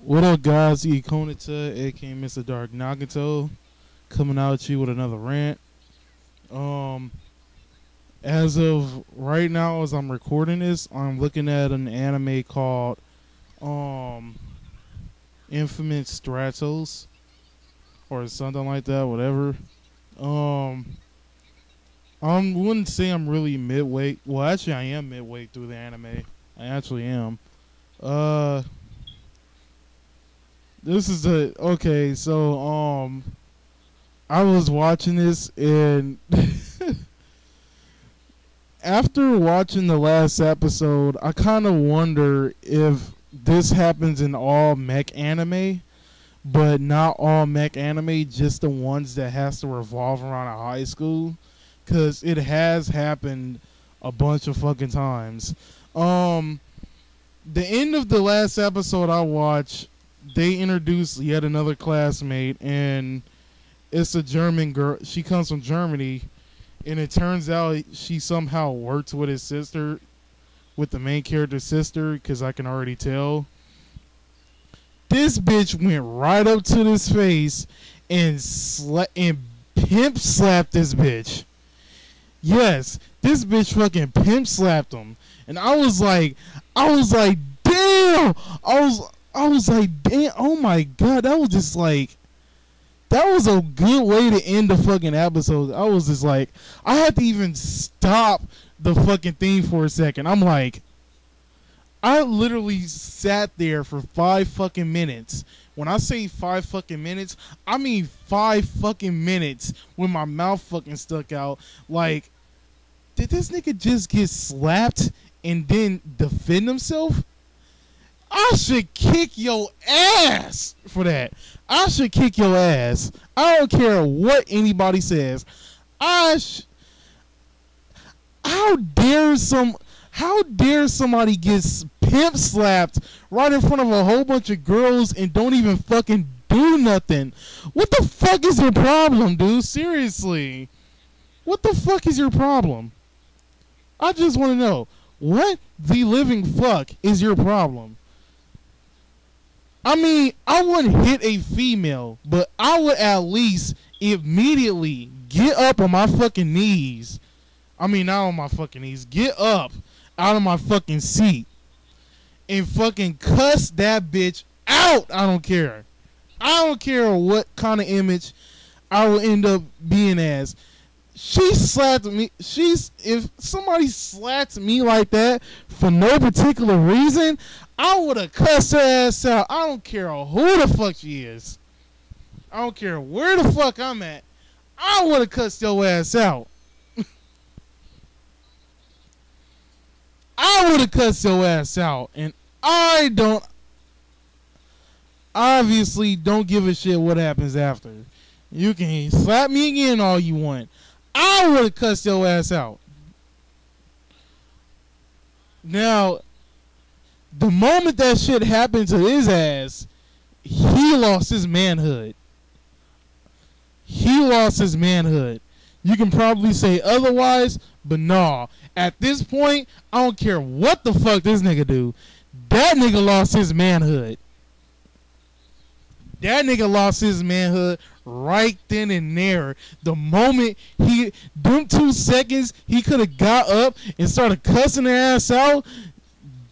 What up, guys? Ikonita, aka Mr. Dark Nagato, coming out at you with another rant. Um, as of right now, as I'm recording this, I'm looking at an anime called um, Infamous Stratos or something like that, whatever. Um, I wouldn't say I'm really midway. Well, actually, I am midway through the anime. I actually am. Uh, this is the okay. So I was watching this and after watching the last episode, I kind of wonder if this happens in all mech anime, but not all mech anime, just the ones that has to revolve around a high school, because it has happened a bunch of fucking times. The end of the last episode I watched, they introduced yet another classmate, and it's a German girl. She comes from Germany, and it turns out she somehow works with his sister, with the main character's sister, because I can already tell. This bitch went right up to his face and pimp slapped this bitch. Yes, this bitch fucking pimp slapped him, and I was like, damn. I was like, damn. Oh my god, that was just like. That was a good way to end the fucking episode. I was just like, I had to even stop the fucking thing for a second. I'm like, I literally sat there for 5 fucking minutes. When I say 5 fucking minutes, I mean 5 fucking minutes when my mouth fucking stuck out. Like, did this nigga just get slapped and then defend himself? I should kick your ass for that. I should kick your ass. I don't care what anybody says. How dare somebody get pimp slapped right in front of a whole bunch of girls and don't even fucking do nothing? What the fuck is your problem, dude? Seriously. What the fuck is your problem? I just want to know, what the living fuck is your problem? I mean, I wouldn't hit a female, but I would at least immediately get up on my fucking knees. I mean, not on my fucking knees. Get up out of my fucking seat and fucking cuss that bitch out. I don't care. I don't care what kind of image I will end up being as. She slapped me. If somebody slapped me like that for no particular reason, I would have cussed her ass out. I don't care who the fuck she is. I don't care where the fuck I'm at. I would have cussed your ass out. I would have cussed your ass out. And I obviously don't give a shit what happens after. You can slap me again all you want. I would have cussed your ass out. Now, the moment that shit happened to his ass, he lost his manhood. He lost his manhood. You can probably say otherwise, but nah. At this point, I don't care what the fuck this nigga do. That nigga lost his manhood. That nigga lost his manhood right then and there. The moment them 2 seconds, he could have got up and started cussing her ass out.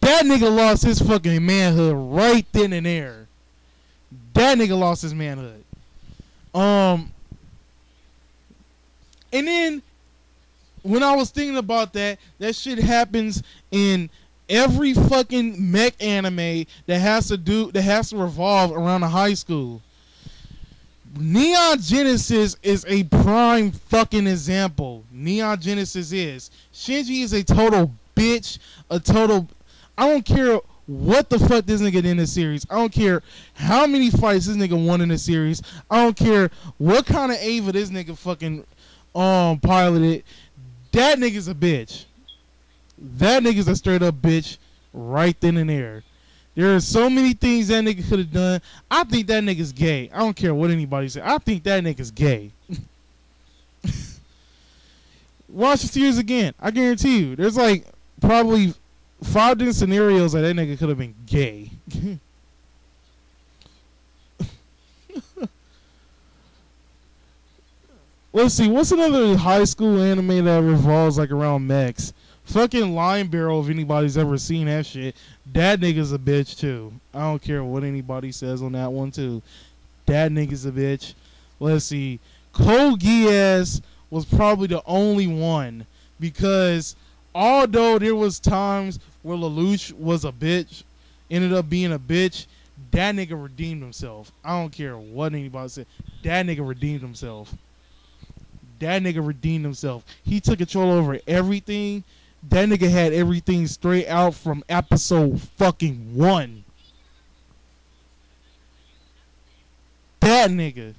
That nigga lost his fucking manhood right then and there. That nigga lost his manhood. And then when I was thinking about that shit happens in every fucking mech anime that has to revolve around a high school. Neon Genesis is a prime fucking example. Neon Genesis is. Shinji is a total bitch, I don't care what the fuck this nigga did in the series. I don't care how many fights this nigga won in the series. I don't care what kind of Ava this nigga fucking piloted. That nigga's a bitch. That nigga's a straight up bitch right then and there. There are so many things that nigga could have done. I think that nigga's gay. I don't care what anybody says. I think that nigga's gay. Watch the series again. I guarantee you. There's like probably 5 different scenarios that nigga could have been gay. Let's see, what's another high school anime that revolves like around mechs? Fucking Line Barrel, if anybody's ever seen that shit. That nigga's a bitch too. I don't care what anybody says on that one too. That nigga's a bitch. Let's see. Code Geass was probably the only one because although there was times where Lelouch was a bitch, ended up being a bitch, that nigga redeemed himself. I don't care what anybody said. That nigga redeemed himself. That nigga redeemed himself. He took control over everything. That nigga had everything straight out from episode fucking 1. That nigga.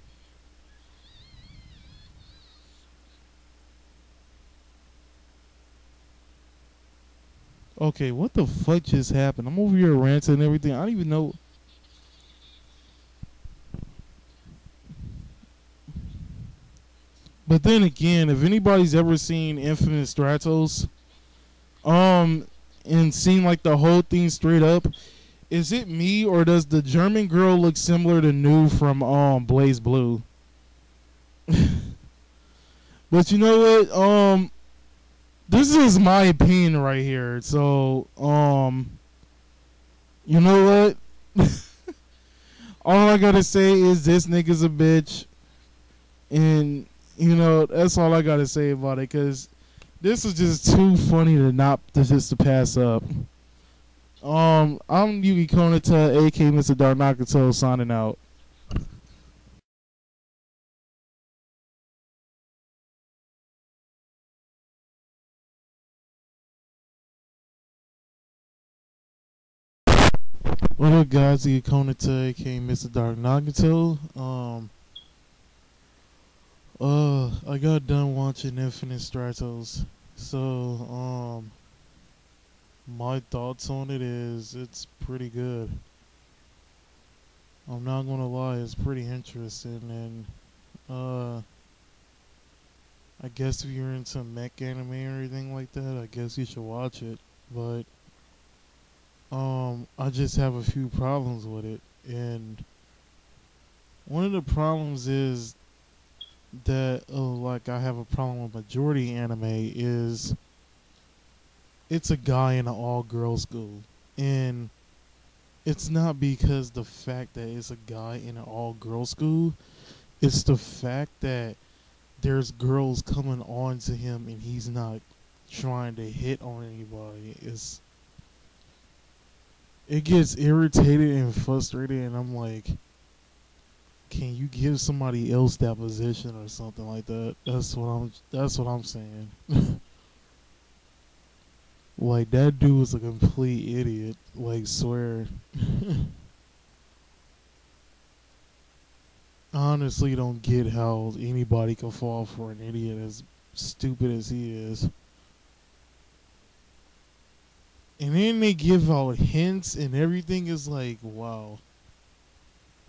Okay, what the fuck just happened? I'm over here ranting and everything. I don't even know. But then again, if anybody's ever seen Infinite Stratos, and seen like the whole thing straight up, is it me or does the German girl look similar to New from Blaze Blue? But you know what? This is my opinion right here. So, you know what? All I gotta say is this nigga's a bitch, and you know that's all I gotta say about it. Cause this is just too funny to pass up. I'm Yuki Konata, aka Mr. Dark Nakato, signing out. What up, guys? Yuki Konata, aka Mr. Dark Nakato. I got done watching Infinite Stratos, so my thoughts on it is it's pretty good. I'm not gonna lie, it's pretty interesting, and I guess if you're into mech anime or anything like that, I guess you should watch it. But I just have a few problems with it, and one of the problems is that like I have a problem with majority anime is it's a guy in an all-girls school, and it's not because the fact that it's a guy in an all-girls school, it's the fact that there's girls coming on to him and he's not trying to hit on anybody. It gets irritated and frustrated, and I'm like, can you give somebody else that position or something like that? That's what I'm saying. Like, that dude was a complete idiot. Like, swear. I honestly don't get how anybody can fall for an idiot as stupid as he is. And then they give out hints and everything is like, wow,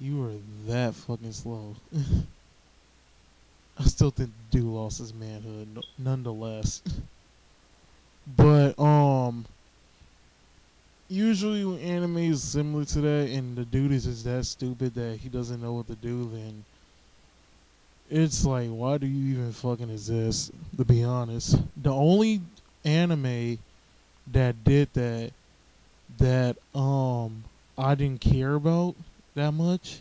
you were that fucking slow. I still think the dude lost his manhood, nonetheless. But usually when anime is similar to that, and the dude is just that stupid that he doesn't know what to do, then it's like, why do you even fucking exist? To be honest, the only anime that did that I didn't care about that much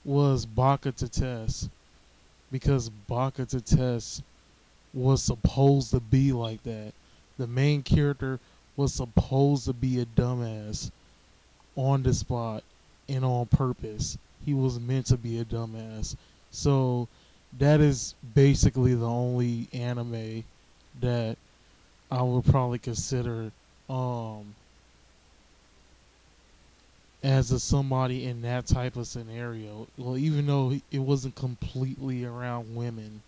was Baka to Test, because Baka to Test was supposed to be like that. The main character was supposed to be a dumbass on the spot and on purpose. He was meant to be a dumbass. So that is basically the only anime that I would probably consider as a somebody in that type of scenario. Well, even though it wasn't completely around women,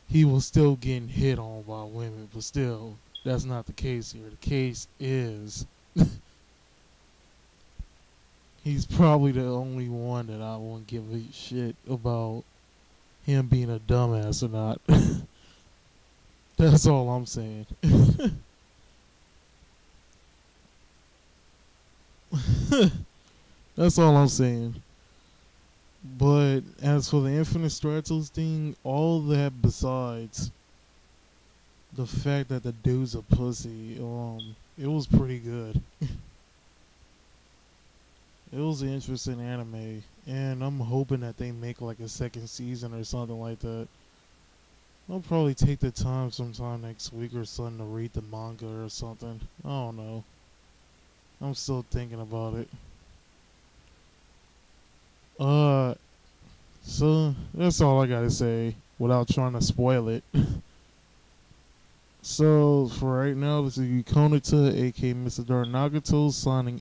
he was still getting hit on by women, but still, that's not the case here. The case is he's probably the only one that I won't give a shit about him being a dumbass or not. That's all I'm saying. That's all I'm saying. But as for the Infinite Stratos thing, all that besides the fact that the dude's a pussy, it was pretty good. It was an interesting anime, and I'm hoping that they make like a second season or something like that. I'll probably take the time sometime next week or something to read the manga or something. I don't know. I'm still thinking about it. Uh, so that's all I gotta say without trying to spoil it. So for right now, this is Yukonita, aka Mr. Dark Nagato, signing